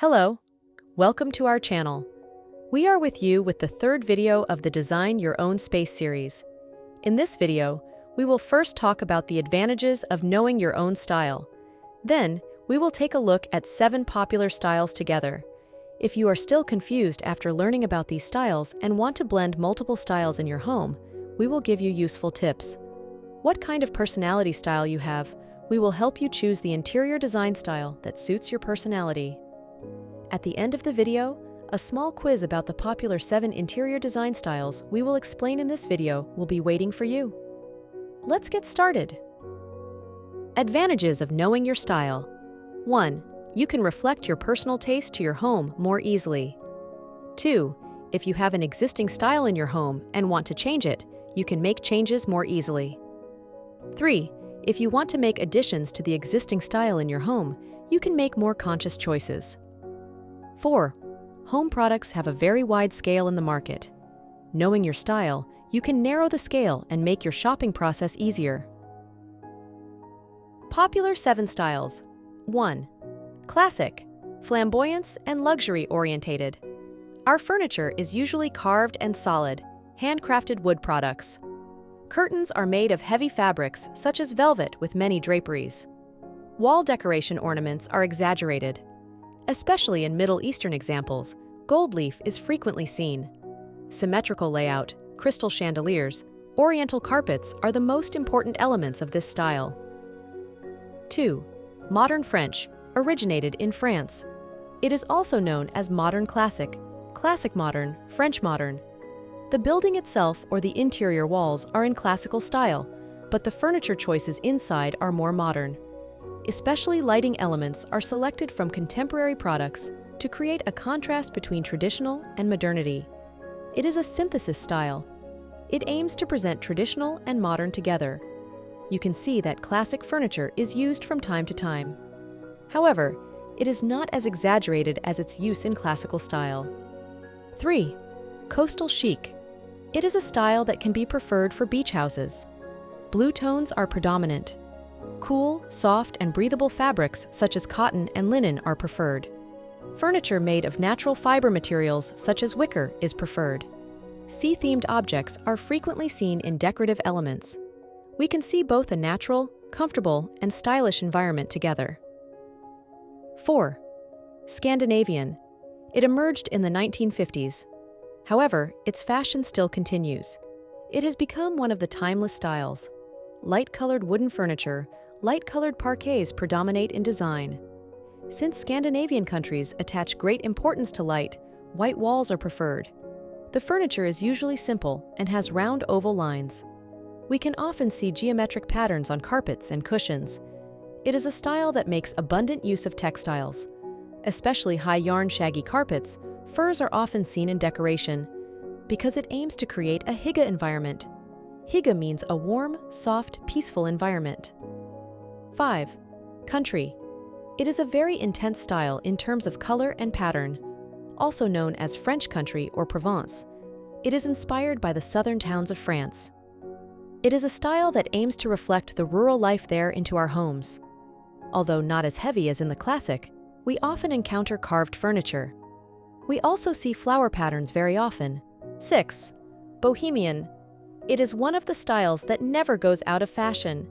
Hello, welcome to our channel. We are with you with the third video of the Design Your Own Space series. In this video, we will first talk about the advantages of knowing your own style. Then, we will take a look at 7 popular styles together. If you are still confused after learning about these styles and want to blend multiple styles in your home, we will give you useful tips. What kind of personality style you have, we will help you choose the interior design style that suits your personality. At the end of the video, a small quiz about the popular 7 interior design styles we will explain in this video will be waiting for you. Let's get started. Advantages of knowing your style. 1. You can reflect your personal taste to your home more easily. 2. If you have an existing style in your home and want to change it, you can make changes more easily. 3. If you want to make additions to the existing style in your home, you can make more conscious choices. 4. Home products have a very wide scale in the market. Knowing your style, you can narrow the scale and make your shopping process easier. Popular 7 styles. 1. Classic, flamboyance and luxury-orientated. Our furniture is usually carved and solid, handcrafted wood products. Curtains are made of heavy fabrics such as velvet with many draperies. Wall decoration ornaments are exaggerated. Especially in Middle Eastern examples, gold leaf is frequently seen. Symmetrical layout, crystal chandeliers, oriental carpets are the most important elements of this style. 2. Modern French, originated in France. It is also known as modern classic, classic modern, French modern. The building itself or the interior walls are in classical style, but the furniture choices inside are more modern. Especially lighting elements are selected from contemporary products to create a contrast between traditional and modernity. It is a synthesis style. It aims to present traditional and modern together. You can see that classic furniture is used from time to time. However, it is not as exaggerated as its use in classical style. 3. Coastal chic. It is a style that can be preferred for beach houses. Blue tones are predominant. Cool, soft, and breathable fabrics such as cotton and linen are preferred. Furniture made of natural fiber materials such as wicker is preferred. Sea-themed objects are frequently seen in decorative elements. We can see both a natural, comfortable, and stylish environment together. 4. Scandinavian. It emerged in the 1950s. However, its fashion still continues. It has become one of the timeless styles. Light-colored wooden furniture, light-colored parquets predominate in design. Since Scandinavian countries attach great importance to light, white walls are preferred. The furniture is usually simple and has round oval lines. We can often see geometric patterns on carpets and cushions. It is a style that makes abundant use of textiles. Especially high yarn shaggy carpets, furs are often seen in decoration because it aims to create a hygge environment. Hygge means a warm, soft, peaceful environment. 5. Country. It is a very intense style in terms of color and pattern, also known as French country or Provence. It is inspired by the southern towns of France. It is a style that aims to reflect the rural life there into our homes. Although not as heavy as in the classic, we often encounter carved furniture. We also see flower patterns very often. 6. Bohemian. It is one of the styles that never goes out of fashion.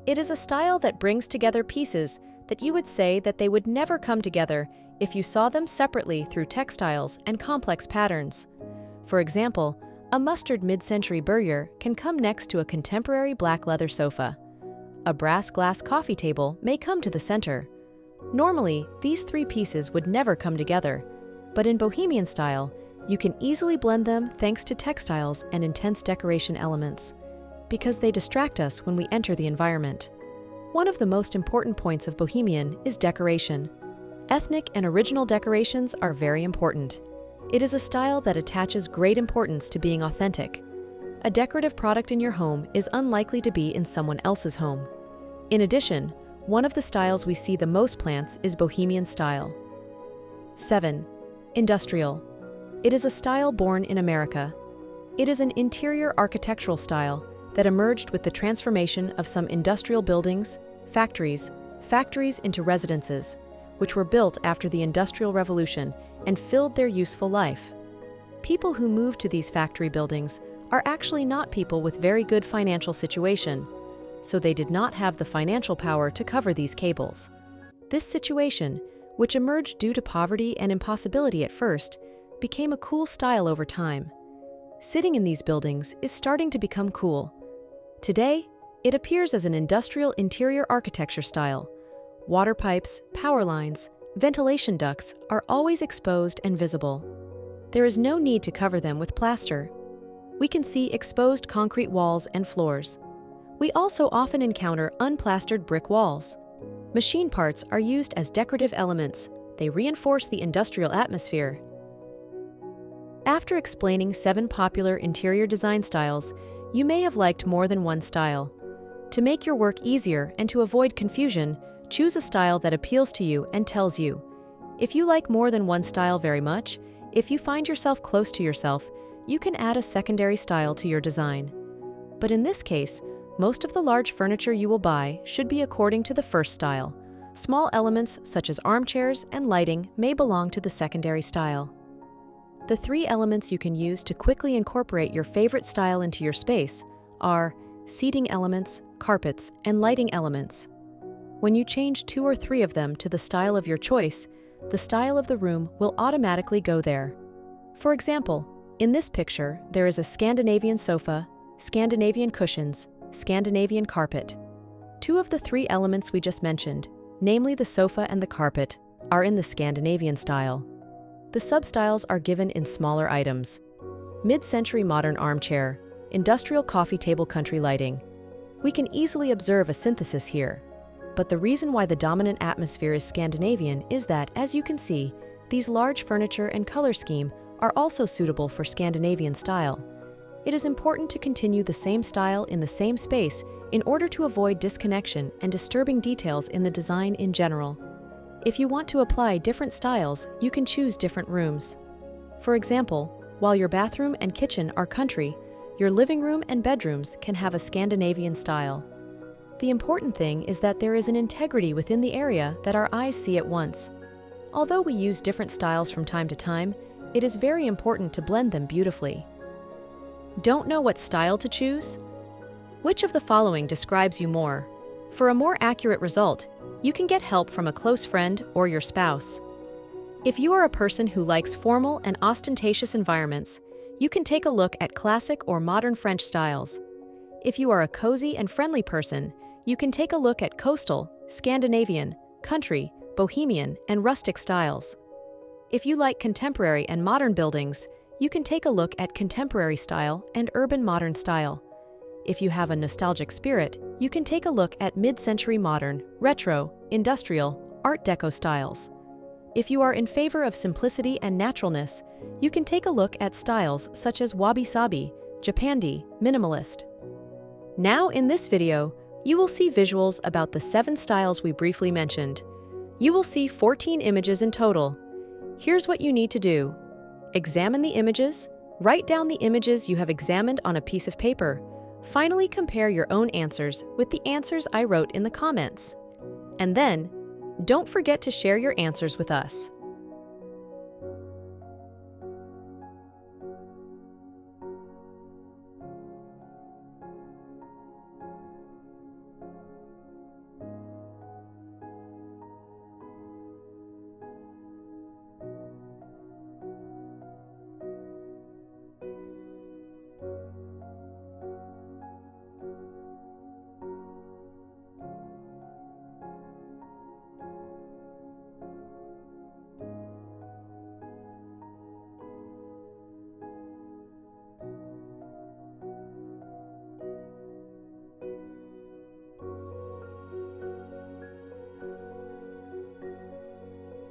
It is a style that brings together pieces that you would say that they would never come together if you saw them separately through textiles and complex patterns. For example, a mustard mid-century Burrier can come next to a contemporary black leather sofa. A brass glass coffee table may come to the center. Normally, these 3 pieces would never come together, but in Bohemian style, you can easily blend them thanks to textiles and intense decoration elements, because they distract us when we enter the environment. One of the most important points of Bohemian is decoration. Ethnic and original decorations are very important. It is a style that attaches great importance to being authentic. A decorative product in your home is unlikely to be in someone else's home. In addition, one of the styles we see the most plants is Bohemian style. 7. Industrial. It is a style born in America. It is an interior architectural style that emerged with the transformation of some industrial buildings, factories into residences, which were built after the Industrial Revolution and filled their useful life. People who moved to these factory buildings are actually not people with very good financial situation, so they did not have the financial power to cover these cables. This situation, which emerged due to poverty and impossibility at first, became a cool style over time. Sitting in these buildings is starting to become cool. Today, it appears as an industrial interior architecture style. Water pipes, power lines, ventilation ducts are always exposed and visible. There is no need to cover them with plaster. We can see exposed concrete walls and floors. We also often encounter unplastered brick walls. Machine parts are used as decorative elements. They reinforce the industrial atmosphere. After explaining 7 popular interior design styles, you may have liked more than one style. To make your work easier and to avoid confusion, choose a style that appeals to you and tells you. If you like more than one style very much, if you find yourself close to yourself, you can add a secondary style to your design. But in this case, most of the large furniture you will buy should be according to the first style. Small elements such as armchairs and lighting may belong to the secondary style. The 3 elements you can use to quickly incorporate your favorite style into your space are seating elements, carpets, and lighting elements. When you change 2 or 3 of them to the style of your choice, the style of the room will automatically go there. For example, in this picture, there is a Scandinavian sofa, Scandinavian cushions, Scandinavian carpet. 2 of the 3 elements we just mentioned, namely the sofa and the carpet, are in the Scandinavian style. The substyles are given in smaller items. Mid-century modern armchair, industrial coffee table country lighting. We can easily observe a synthesis here. But the reason why the dominant atmosphere is Scandinavian is that, as you can see, these large furniture and color scheme are also suitable for Scandinavian style. It is important to continue the same style in the same space in order to avoid disconnection and disturbing details in the design in general. If you want to apply different styles, you can choose different rooms. For example, while your bathroom and kitchen are country, your living room and bedrooms can have a Scandinavian style. The important thing is that there is an integrity within the area that our eyes see at once. Although we use different styles from time to time, it is very important to blend them beautifully. Don't know what style to choose? Which of the following describes you more? For a more accurate result, you can get help from a close friend or your spouse. If you are a person who likes formal and ostentatious environments, you can take a look at classic or modern French styles. If you are a cozy and friendly person, you can take a look at coastal, Scandinavian, country, Bohemian, and rustic styles. If you like contemporary and modern buildings, you can take a look at contemporary style and urban modern style. If you have a nostalgic spirit, you can take a look at mid-century modern, retro, industrial, Art Deco styles. If you are in favor of simplicity and naturalness, you can take a look at styles such as wabi-sabi, Japandi, minimalist. Now in this video, you will see visuals about the 7 styles we briefly mentioned. You will see 14 images in total. Here's what you need to do. Examine the images, write down the images you have examined on a piece of paper. Finally, compare your own answers with the answers I wrote in the comments. And then, don't forget to share your answers with us.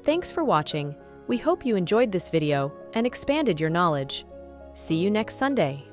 Thanks for watching. We hope you enjoyed this video and expanded your knowledge. See you next Sunday.